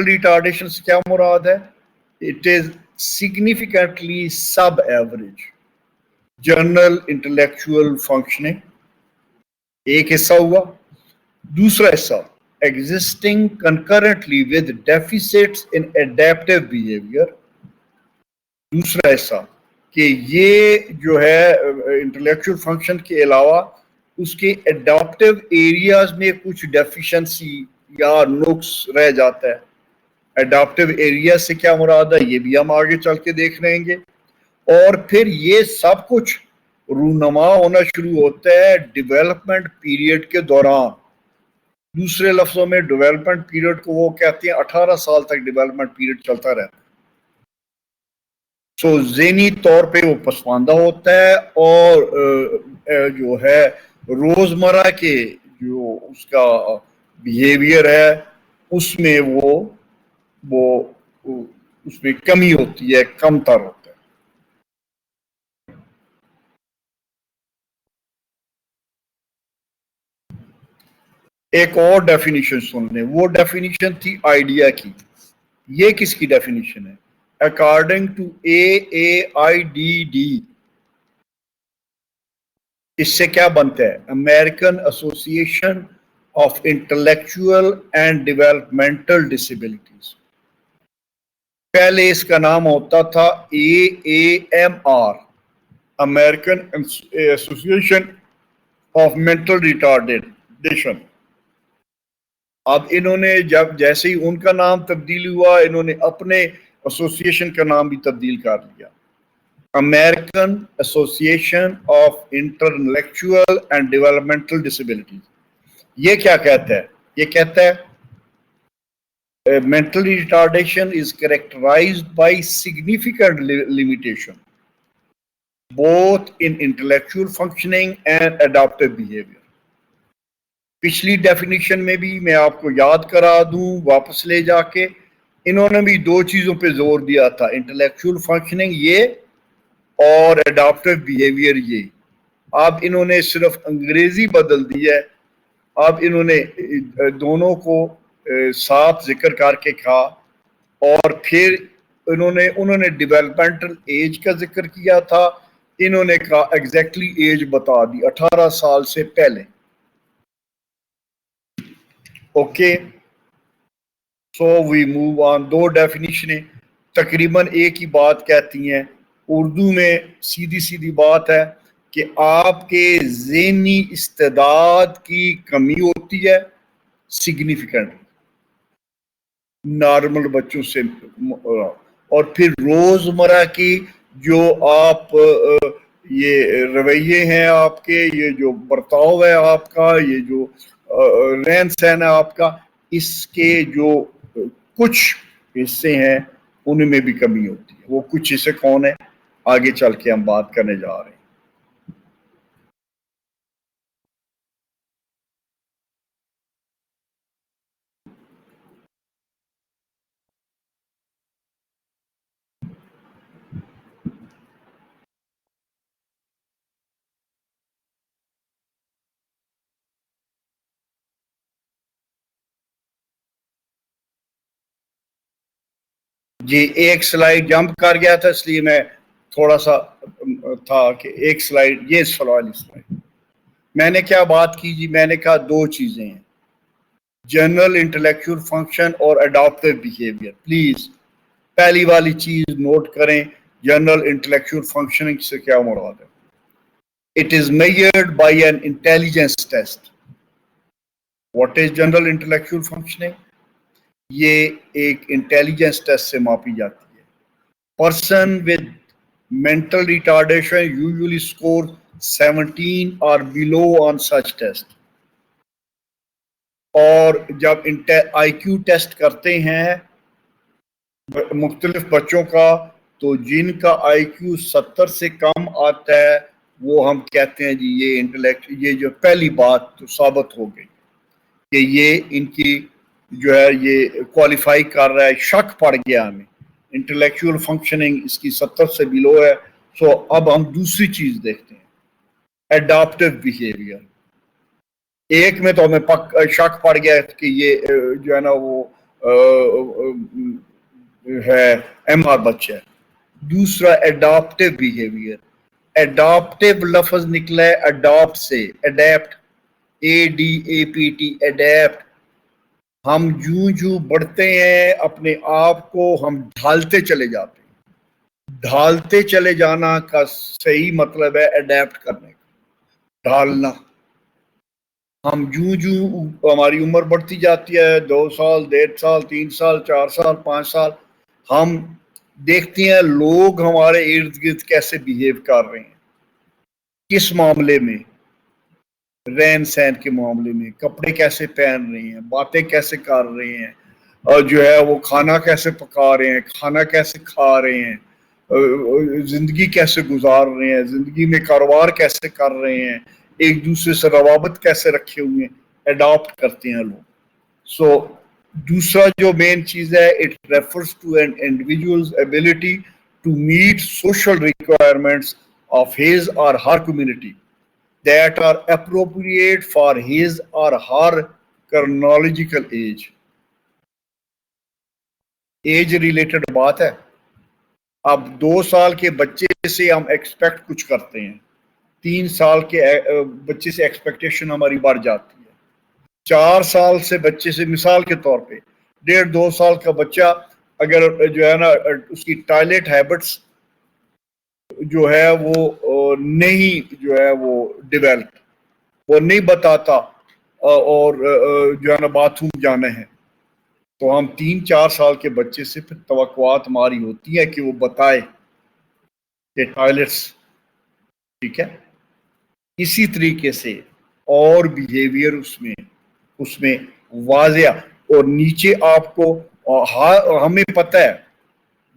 retardation سے کیا مراد ہے؟ It is significantly sub-average general intellectual functioning، ایک حصہ ہوا. دوسرا حصہ existing concurrently with deficits in adaptive behavior. دوسرا حصہ کہ یہ جو ہے انٹلیکچوئل فنکشن کے علاوہ اس کے اڈاپٹیو ایریاز میں کچھ ڈیفیشنسی یا نقص رہ جاتا ہے. اڈاپٹیو ایریا سے کیا مراد ہے یہ بھی ہم آگے چل کے دیکھ رہیں گے. اور پھر یہ سب کچھ رونما ہونا شروع ہوتا ہے ڈیولپمنٹ پیریڈ کے دوران. دوسرے لفظوں میں ڈیولپمنٹ پیریڈ کو وہ کہتے ہیں 18 سال تک ڈیولپمنٹ پیریڈ چلتا رہتا ہے. سو ذہنی طور پہ وہ پسماندہ ہوتا ہے اور جو ہے روزمرہ کے جو اس کا بیہیویئر ہے اس میں وہ اس میں کمی ہوتی ہے، کم تر ہوتا ہے. ایک اور ڈیفینیشن سن لیں، وہ ڈیفینیشن تھی آئیڈیا کی. یہ کس کی ڈیفینیشن ہے؟ اکارڈنگ ٹو AAIDD اس سے کیا بنتا ہے؟ American association of intellectual and developmental disabilities. پہلے اس کا نام ہوتا تھا AAMR، American association of mental retardation. اب انہوں نے جب جیسے ہی ان کا نام تبدیل ہوا انہوں نے اپنے ایسوسیشن کا نام بھی تبدیل کر لیا، American association of intellectual and developmental disabilities. یہ کیا کہتا ہے؟ یہ کہتا ہے mental retardation is characterized by significant limitation both in intellectual functioning and adaptive behavior. پچھلی ڈیفینیشن میں بھی میں آپ کو یاد کرا دوں واپس لے جا کے، انہوں نے بھی دو چیزوں پہ زور دیا تھا، انٹلیکچوئل فنکشننگ یہ اور اڈاپٹیو بیہیویئر یہ. اب انہوں نے صرف انگریزی بدل دی ہے، اب انہوں نے دونوں کو ساتھ ذکر کر کے کہا اور پھر انہوں نے ڈیولپمنٹل ایج کا ذکر کیا تھا، انہوں نے کہا ایگزیکٹلی ایج بتا دی 18 سال سے پہلے. Okay so we move on. دو ڈیفینیشنیں تقریباً ایک ہی بات کہتی ہیں. اردو میں سیدھی سیدھی بات ہے کہ آپ کے ذہنی استعداد کی کمی ہوتی ہے سگنیفیکنٹ نارمل بچوں سے، اور پھر روزمرہ کی جو آپ یہ رویے ہیں آپ کے، یہ جو برتاؤ ہے آپ کا، یہ جو رہن سہن ہے آپ کا، اس کے جو کچھ حصے ہیں ان میں بھی کمی ہوتی ہے. وہ کچھ حصے کون ہیں آگے چل کے ہم بات کرنے جا رہے ہیں. جی ایک سلائیڈ جمپ کر گیا تھا اس لیے میں تھوڑا سا تھا کہ ایک سلائیڈ یہ سوال سلائیڈ میں نے کیا بات کی جی. میں نے کہا دو چیزیں ہیں، جنرل انٹلیکچوئل فنکشن اور اڈاپٹیو بیہیویئر. پلیز پہلی والی چیز نوٹ کریں، جنرل انٹلیکچوئل فنکشننگ سے کیا مراد ہے؟ It is measured by an intelligence test. What is general intellectual functioning? یہ ایک انٹیلیجنس ٹیسٹ سے ماپی جاتی ہے. Person with mental retardation usually score 17 or below on such test. اور جب آئی کیو ٹیسٹ کرتے ہیں مختلف بچوں کا تو جن کا آئی کیو 70 سے کم آتا ہے وہ ہم کہتے ہیں جی یہ انٹلیکٹ، یہ جو پہلی بات تو ثابت ہو گئی کہ یہ ان کی جو ہے یہ کوالیفائی کر رہا ہے. شک پڑ گیا ہمیں انٹلیکچوئل فنکشننگ اس کی 70 سے بلو ہے. سو اب ہم دوسری چیز دیکھتے ہیں، اڈاپٹیو بیہیویئر. ایک میں تو ہمیں شک پڑ گیا کہ یہ جو ہے نا وہ ہے ایم آر بچہ. دوسرا اڈاپٹیو بیہیویئر. اڈاپٹیو لفظ نکلا ہے اڈاپٹ سے, اڈیپٹ, ADAPT, اڈیپٹ. ہم جوں بڑھتے ہیں اپنے آپ کو ہم ڈھالتے چلے جاتے ہیں. ڈھالتے چلے جانا کا صحیح مطلب ہے اڈیپٹ کرنے کا, ڈھالنا. ہم جوں ہماری عمر بڑھتی جاتی ہے, 2 سال, 1.5 سال, 3 سال, 4 سال, 5 سال, ہم دیکھتے ہیں لوگ ہمارے ارد گرد کیسے بیہیو کر رہے ہیں, کس معاملے میں, رہن سہن کے معاملے میں, کپڑے کیسے پہن رہے ہیں, باتیں کیسے کر رہے ہیں, اور جو ہے وہ کھانا کیسے پکا رہے ہیں, کھانا کیسے کھا رہے ہیں, زندگی کیسے گزار رہے ہیں, زندگی میں کاروبار کیسے کر رہے ہیں, ایک دوسرے سے روابط کیسے رکھے ہوئے ہیں, اڈاپٹ کرتے ہیں لوگ. سو دوسرا جو مین چیز ہے, it refers to an individual's ability to meet social requirements of his or her community that are appropriate for his or her chronological age. Age related بات ہے. اب 2 سال کے بچے سے ہم ایکسپیکٹ کچھ کرتے ہیں, 3 سال کے بچے سے ایکسپیکٹیشن ہماری بڑھ جاتی ہے, 4 سال سے بچے سے, مثال کے طور پہ 1.5-2 سال کا بچہ اگر جو ہے نا اس کی ٹوائلٹ ہیبٹس جو ہے وہ نہیں جو ہے وہ ڈیولپ, وہ نہیں بتاتا, اور جو ہے نا باتھ روم جانا ہے, تو ہم 3-4 سال کے بچے سے پھر توقعات ہماری ہوتی ہے کہ وہ بتائے کہ ٹوائلٹس, ٹھیک ہے. اسی طریقے سے اور بیہیویئر اس میں واضح. اور نیچے آپ کو ہمیں پتہ ہے,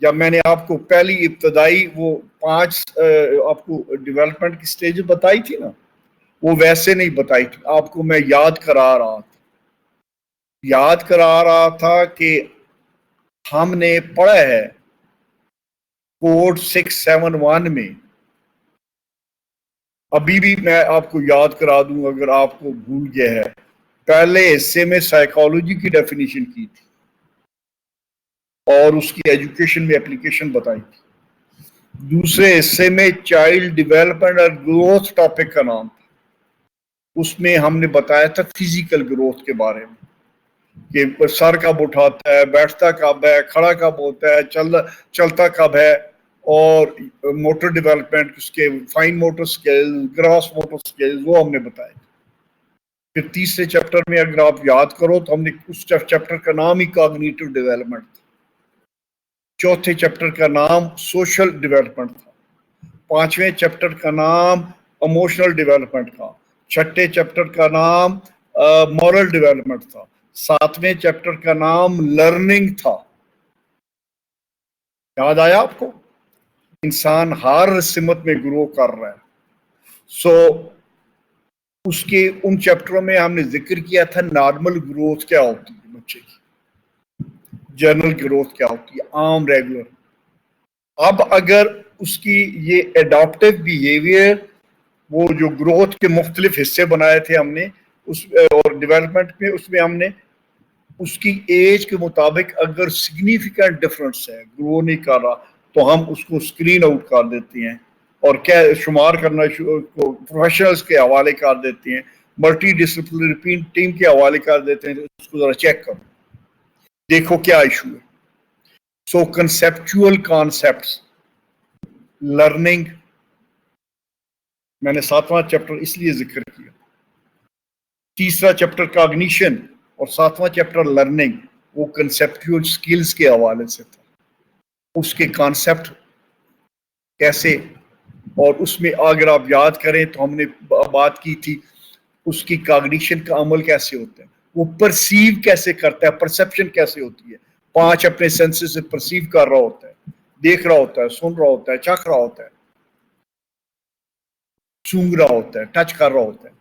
جب میں نے آپ کو پہلی ابتدائی وہ 5 آپ کو ڈیولپمنٹ کی سٹیج بتائی تھی نا, وہ ویسے نہیں بتائی تھی آپ کو, میں یاد کرا رہا تھا کہ ہم نے پڑھا ہے کوڈ 671 میں. ابھی بھی میں آپ کو یاد کرا دوں اگر آپ کو بھول گیا ہے, پہلے حصے میں سائیکالوجی کی ڈیفینیشن کی تھی اور اس کی ایجوکیشن میں اپلیکیشن بتائی تھی. دوسرے حصے میں چائلڈ ڈیولپمنٹ اور گروتھ ٹاپک کا نام تھا. اس میں ہم نے بتایا تھا فزیکل گروتھ کے بارے میں کہ سر کب اٹھاتا ہے, بیٹھتا کب ہے, کھڑا کب ہوتا ہے, چلتا کب ہے, اور موٹر ڈیولپمنٹ اس کے فائن موٹر سکل, گراس موٹر سکل, وہ ہم نے بتایا. پھر تیسرے چیپٹر میں اگر آپ یاد کرو تو ہم نے اس چیپٹر کا نام ہی کاگنیٹو ڈیولپمنٹ تھا. چوتھے چیپٹر کا نام سوشل ڈیولپمنٹ تھا. 5ویں چیپٹر کا نام ایموشنل ڈیولپمنٹ تھا. 6ٹھے چیپٹر کا نام مورل ڈیولپمنٹ تھا. 7ویں چیپٹر کا نام لرننگ تھا. یاد آیا آپ کو؟ انسان ہر سمت میں گرو کر رہا ہے. سو اس کے ان چیپٹروں میں ہم نے ذکر کیا تھا نارمل گروتھ کیا ہوتی ہے بچے کی, جنرل گروتھ کیا ہوتی ہے, عام ریگولر. اب اگر اس کی یہ اڈاپٹیو بیہیویئر, وہ جو گروتھ کے مختلف حصے بنائے تھے ہم نے اس اور ڈیولپمنٹ میں, اس میں ہم نے اس کی ایج کے مطابق اگر سگنیفیکنٹ ڈفرنس ہے, گرو نہیں کر رہا, تو ہم اس کو اسکرین آؤٹ کر دیتے ہیں اور کیا شمار کرنا پروفیشنلز کے حوالے کر دیتے ہیں, ملٹی ڈسپلنری ٹیم کے حوالے کر دیتے ہیں. اس کو ذرا چیک کرو, دیکھو کیا ایشو ہے. سو کنسیپچول کانسیپٹس, لرننگ, میں نے 7واں چیپٹر اس لیے ذکر کیا. تیسرا چیپٹر کاگنیشن اور 7واں چیپٹر لرننگ, وہ کنسیپچول سکلز کے حوالے سے تھا. اس کے کانسیپٹ کیسے, اور اس میں اگر آپ یاد کریں تو ہم نے بات کی تھی اس کی کاگنیشن کا عمل کیسے ہوتا ہے, وہ پرسیو کیسے کرتا ہے, پرسیپشن کیسے ہوتی ہے. 5 اپنے سینسز سے پرسیو کر رہا ہوتا ہے, دیکھ رہا ہوتا ہے, سن رہا ہوتا ہے, چکھ رہا ہوتا ہے, سونگ رہا ہوتا ہے, ٹچ کر رہا ہوتا ہے.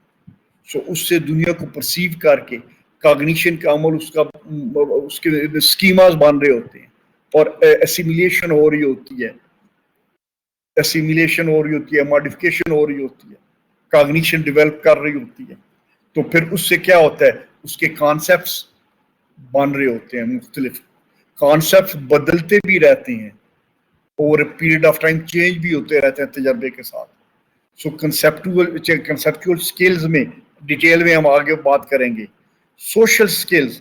سو اس سے دنیا کو پرسیو کر کے کاگنیشن کا عمل اس کے اسکیماز بن رہے ہوتے ہیں اور اسیمیلیشن ہو رہی ہوتی ہے, ماڈیفکیشن ہو رہی ہوتی ہے, کاگنیشن ڈیولپ کر رہی ہوتی ہے. تو پھر اس سے کیا ہوتا ہے, اس کے کانسیپٹس بن رہے ہوتے ہیں, مختلف کانسیپٹ بدلتے بھی رہتے ہیں, over a period of time change بھی ہوتے رہتے ہیں تجربے کے ساتھ. سو کنسیپچول سکلز میں ڈیٹیل میں ہم آگے بات کریں گے. سوشل سکلز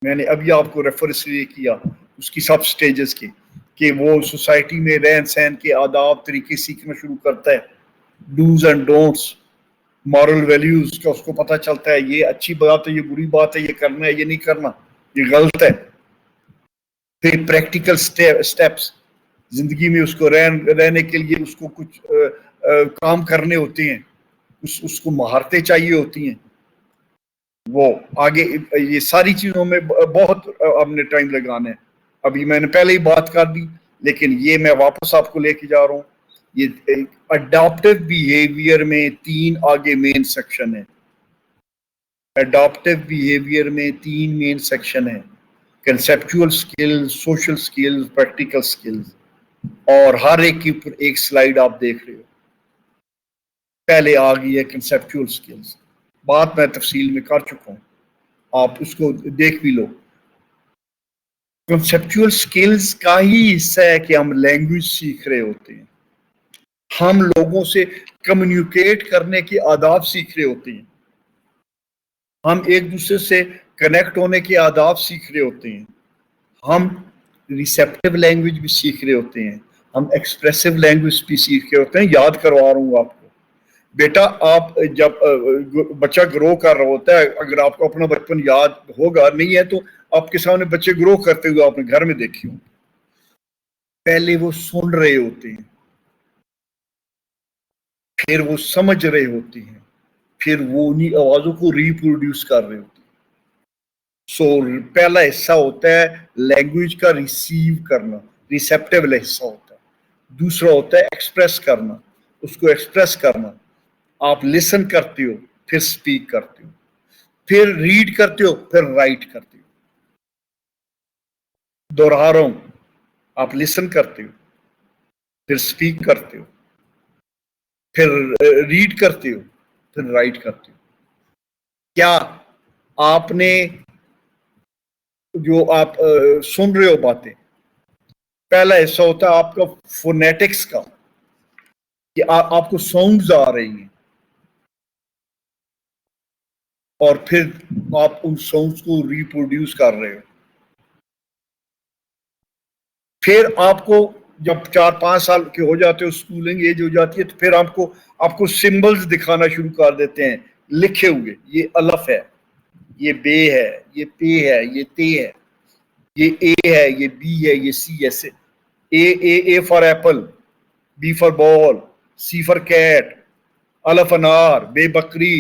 میں نے ابھی آپ کو ریفر اس لیے کیا اس کی سب سٹیجز کی کہ وہ سوسائٹی میں رہن سہن کے آداب طریقے سیکھنا شروع کرتا ہے, dos and don'ts, moral values کا اس کو پتہ چلتا ہے, یہ اچھی بات ہے, یہ بری بات ہے, یہ کرنا ہے, یہ نہیں کرنا, یہ غلط ہے. پھر پریکٹیکل سٹیپس, زندگی میں اس کو رہنے کے لیے اس کو کچھ کام کرنے ہوتے ہیں, اس کو مہارتیں چاہیے ہوتی ہیں. وہ آگے یہ ساری چیزوں میں بہت ہم نے ٹائم لگانا ہے. ابھی میں نے پہلے ہی بات کر دی لیکن یہ میں واپس آپ کو لے کے جا رہا ہوں. یہ اڈاپٹیو بیہیویئر میں 3 آگے مین سیکشن ہے. اڈاپٹیو بیہیویئر میں 3 مین سیکشن ہیں, conceptual skills, social skills, practical skills, اور ہر ایک کے اوپر ایک سلائیڈ آپ دیکھ رہے ہو. پہلے آ گئی ہے کنسیپچول سکلز, بات میں تفصیل میں کر چکا ہوں, آپ اس کو دیکھ بھی لو. کنسیپچول سکلز کا ہی حصہ ہے کہ ہم لینگویج سیکھ رہے ہوتے ہیں, ہم لوگوں سے کمیونیکیٹ کرنے کے آداب سیکھ رہے ہوتے ہیں, ہم ایک دوسرے سے کنیکٹ ہونے کے آداب سیکھ رہے ہوتے ہیں, ہم ریسیپٹیو لینگویج بھی سیکھ رہے ہوتے ہیں, ہم ایکسپریسو لینگویج بھی سیکھ رہے ہوتے ہیں. یاد کروا رہا ہوں آپ کو, بیٹا آپ جب بچہ گرو کر رہا ہوتا ہے, اگر آپ کو اپنا بچپن یاد ہوگا, نہیں ہے تو آپ کے سامنے بچے گرو کرتے ہوئے آپ نے گھر میں دیکھی ہوں, پہلے وہ سن رہے ہوتے ہیں, پھر وہ سمجھ رہے ہوتے ہیں, پھر وہ انہی آوازوں کو ریپروڈیوس کر رہے ہوتے ہیں. سو پہلا حصہ ہوتا ہے لینگویج کا ریسیو کرنا, ریسیپٹیو حصہ ہوتا ہے. دوسرا ہوتا ہے ایکسپریس کرنا, اس کو ایکسپریس کرنا. آپ لسن کرتے ہو, پھر سپیک کرتے ہو, پھر ریڈ کرتے ہو, پھر رائٹ کرتے ہو. دوہرا رہا ہوں, آپ لسن کرتے ہو, پھر سپیک کرتے ہو, پھر ریڈ کرتے ہو, پھر رائٹ کرتے ہو. کیا آپ نے جو آپ سن رہے ہو باتیں, پہلا حصہ ہوتا ہے آپ کا فونیٹکس کا, کہ آپ کو ساؤنڈز آ رہی ہیں, اور پھر آپ ان ساؤنڈز کو ریپروڈیوس کر رہے ہو. پھر آپ کو جب 4-5 سال کے ہو جاتے ہو, اسکولنگ ایج ہو جاتی ہے, تو پھر آپ کو سمبلز دکھانا شروع کر دیتے ہیں لکھے ہوئے. یہ الف ہے, یہ بے ہے, یہ پے ہے, یہ تے ہے, یہ اے ہے, یہ بی ہے, یہ سی. ایسے A for apple, B for ball, C for cat, الف انار, بے بکری,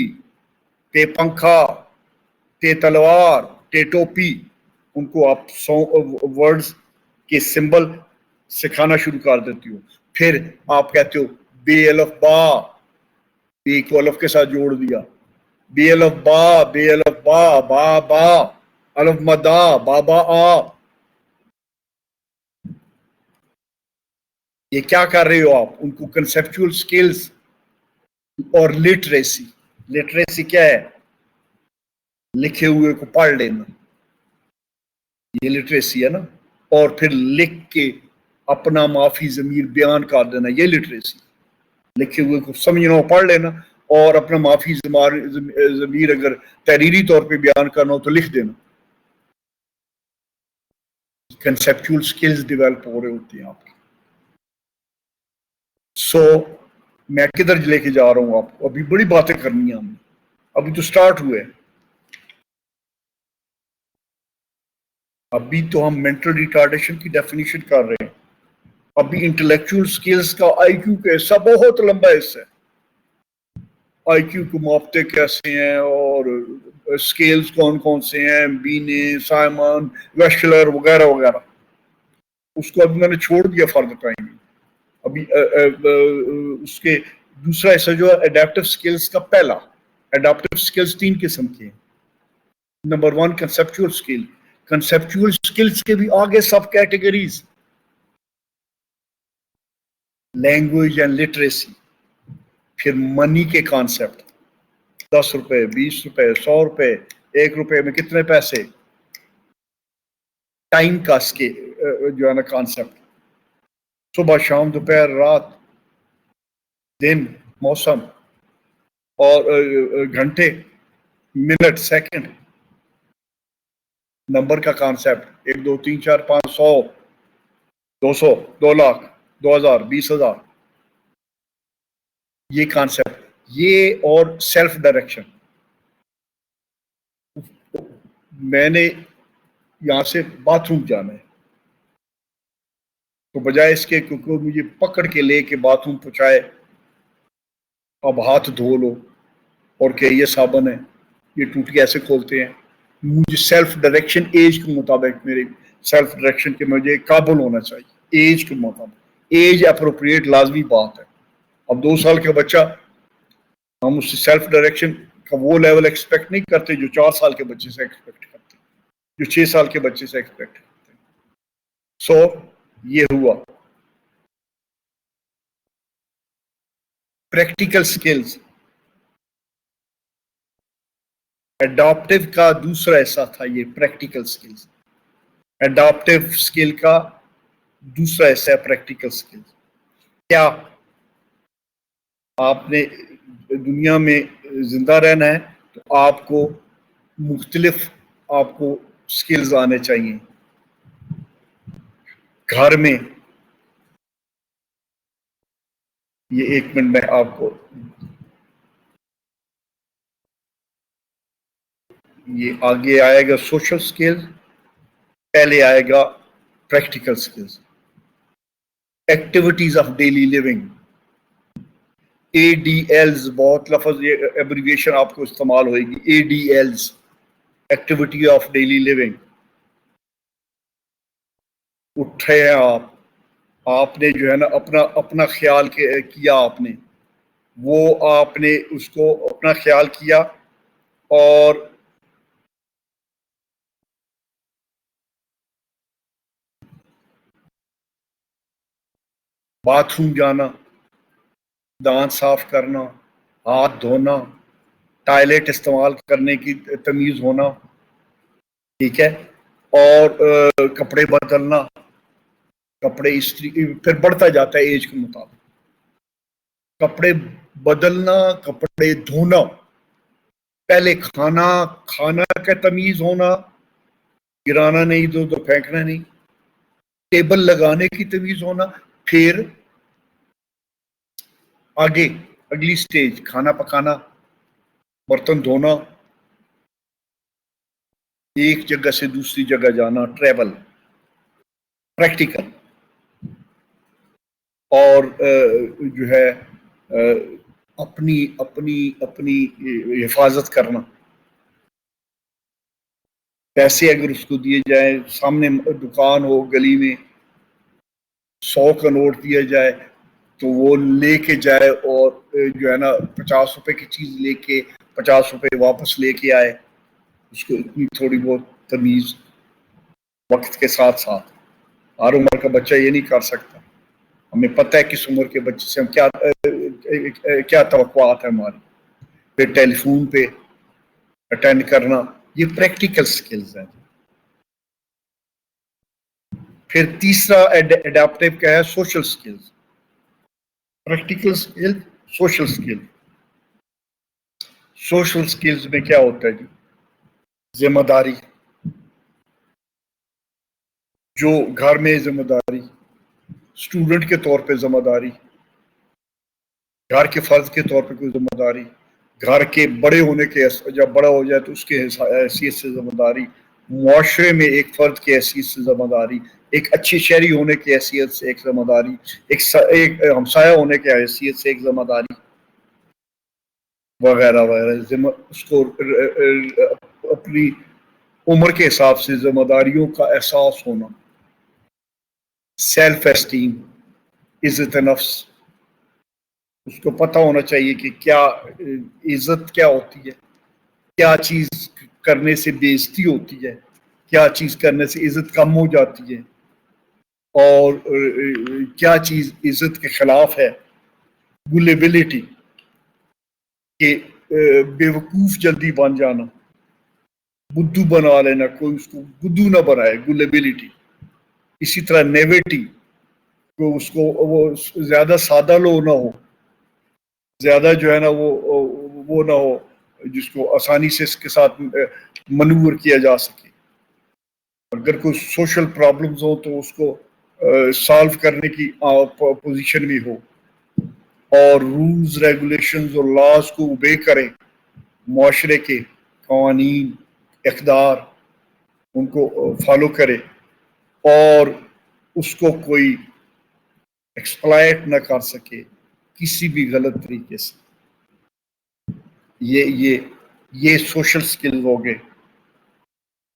تے پنکھا, تے تلوار, تے ٹوپی. ان کو آپ ورڈز کے سمبل سکھانا شروع کر دیتی ہو. پھر آپ کہتے ہو بے الف با, بے کو الف کے ساتھ جوڑ دیا, بے الف با, بے الف با, با با, الف مدا, بابا آ. یہ کیا کر رہے ہو آپ؟ ان کو کنسیپچول سکلز. اور لٹریسی کیا ہے؟ لکھے ہوئے کو پڑھ لینا, یہ لٹریسی ہے نا. اور پھر لکھ کے اپنا معافی ضمیر بیان کر دینا, یہ لٹریسی. لکھے ہوئے کو سمجھنا, پڑھ لینا, اور اپنا معافی ضمیر اگر تحریری طور پہ بیان کرنا ہو تو لکھ دینا. کنسیپچول سکلز ڈیولپ ہو رہے ہوتے ہیں آپ کے. سو میں کدھر لے کے جا رہا ہوں آپ کو؟ ابھی بڑی باتیں کرنی ہیں ہم نے, ابھی تو سٹارٹ ہوئے. ابھی تو ہم مینٹل ریٹارڈیشن کی ڈیفینیشن کر رہے ہیں. ابھی انٹلیکچوئل سکلز کا آئی کیو کا حصہ بہت لمبا حصہ ہے. آئی کیو کو ماپتے کیسے ہیں, اور سکیلز کون کون سے ہیں, بینے, سائمن, ویشلر وغیرہ وغیرہ. اس کو ابھی میں نے چھوڑ دیا فار دا ٹائم. ابھی اس کے دوسرا حصہ جو ہے اڈیپٹیو سکلز کا. پہلا اڈیپٹیو سکلز 3 قسم کے ہیں. نمبر 1 کنسیپچول سکل. کنسیپچول سکلز کے بھی آگے سب کیٹیگریز, لینگویج اینڈ لٹریسی. پھر منی کے کانسیپٹ, 10 روپے, 20 روپے, 100 روپے, 1 روپے میں کتنے پیسے, ٹائم کا جو ہے نا کانسیپٹ، صبح شام دوپہر رات دن موسم اور گھنٹے منٹ سیکنڈ، نمبر کا کانسیپٹ 1 2 3 4 5 100 200 2 لاکھ 2000 20,000، یہ کانسیپٹ، یہ اور سیلف ڈائریکشن. میں نے یہاں سے باتھ روم جانا ہے تو بجائے اس کے کیونکہ مجھے پکڑ کے لے کے باتھ روم پہنچائے، اب ہاتھ دھو لو اور کہ یہ صابن ہے، یہ ٹوٹی ایسے کھولتے ہیں. مجھے سیلف ڈائریکشن ایج کے مطابق، میرے سیلف ڈائریکشن کے مجھے قابل ہونا چاہیے ایج کے مطابق. ایج اپروپریٹ لازمی بات ہے. اب 2 سال کا بچہ، ہم اس سے سیلف ڈائریکشن کا وہ لیول ایکسپیکٹ نہیں کرتے جو 4 سال کے بچے سے ایکسپیکٹ کرتے، جو 6 سال کے بچے سے ایکسپیکٹ کرتے. سو یہ ہوا پریکٹیکل سکلز. اڈاپٹیو کا دوسرا حصہ تھا یہ پریکٹیکل سکلز. اڈاپٹیو سکل کا دوسرا حصہ ہے پریکٹیکل سکلز. کیا آپ نے دنیا میں زندہ رہنا ہے تو آپ کو مختلف آپ کو سکلز آنے چاہیے. گھر میں یہ 1 منٹ میں آپ کو یہ آگے آئے گا سوشل سکلز، پہلے آئے گا practical skills. Activities of daily living, ADLs، بہت لفظ یہ ایبریویشن آپ کو استعمال ہوئے گی. ADLs activity of daily living. اٹھے ہیں آپ نے جو ہے نا اپنا خیال کیا، آپ نے وہ آپ نے اس کو اپنا خیال کیا اور باتھ روم جانا، دانت صاف کرنا، ہاتھ دھونا، ٹوائلٹ استعمال کرنے کی تمیز ہونا، ٹھیک ہے، اور کپڑے بدلنا، کپڑے استری، پھر بڑھتا جاتا ہے ایج کے مطابق. کپڑے بدلنا، کپڑے دھونا، پہلے کھانا کا تمیز ہونا، گرانا نہیں تو پھینکنا نہیں، ٹیبل لگانے کی تمیز ہونا، پھر آگے اگلی سٹیج کھانا پکانا، برتن دھونا، ایک جگہ سے دوسری جگہ جانا، ٹریول، پریکٹیکل. اور جو ہے اپنی حفاظت کرنا. پیسے اگر اس کو دیے جائیں، سامنے دکان ہو گلی میں 100 کا نوٹ دیا جائے تو وہ لے کے جائے اور جو ہے نا 50 روپے کی چیز لے کے 50 روپے واپس لے کے آئے. اس کو اتنی تھوڑی بہت تمیز وقت کے ساتھ ساتھ. ہر عمر کا بچہ یہ نہیں کر سکتا. ہمیں پتہ ہے کس عمر کے بچے سے ہم کیا توقعات ہیں ہماری. پھر ٹیلی فون پہ اٹینڈ کرنا، یہ پریکٹیکل سکلز ہیں. پھر تیسرا اڈاپٹیو کا ہے social skills. Practical skill, social سکل. سوشل سکلز میں کیا ہوتا ہے جی؟ ذمہ داری، جو گھر میں ذمہ داری، اسٹوڈنٹ کے طور پہ ذمہ داری، گھر کے فرد کے طور پہ کوئی ذمہ داری، گھر کے بڑے ہونے کے، جب بڑا ہو جائے تو اس کے حیثیت سے ذمہ داری، معاشرے میں ایک فرد کی حیثیت سے ذمہ داری، ایک اچھی شہری ہونے کی حیثیت سے ایک ذمہ داری، ایک ہمسایہ ہونے کی حیثیت سے ایک ذمہ داری، وغیرہ وغیرہ. اس کو اپنی عمر کے حساب سے ذمہ داریوں کا احساس ہونا. سیلف اسٹیم، عزت نفس، اس کو پتہ ہونا چاہیے کہ کیا عزت کیا ہوتی ہے، کیا چیز کرنے سے بے عزتی ہوتی ہے، کیا چیز کرنے سے عزت کم ہو جاتی ہے، اور کیا چیز عزت کے خلاف ہے. گلیبلٹی، کہ بیوقوف جلدی بن جانا، بدھو بنا لینا، کوئی اس کو بدھو نہ بنائے، گلیبلٹی. اسی طرح نیویٹی کو اس کو وہ زیادہ سادہ لو نہ ہو، زیادہ جو ہے نا وہ نہ ہو جس کو آسانی سے اس کے ساتھ منور کیا جا سکے. اگر کوئی سوشل پرابلمز ہو تو اس کو سالو کرنے کی پوزیشن بھی ہو، اور رولز ریگولیشنز اور لاز کو اوبے کریں، معاشرے کے قوانین اقدار ان کو فالو کرے، اور اس کو کوئی ایکسپلائٹ نہ کر سکے کسی بھی غلط طریقے سے. یہ سوشل سکلز ہو گئے.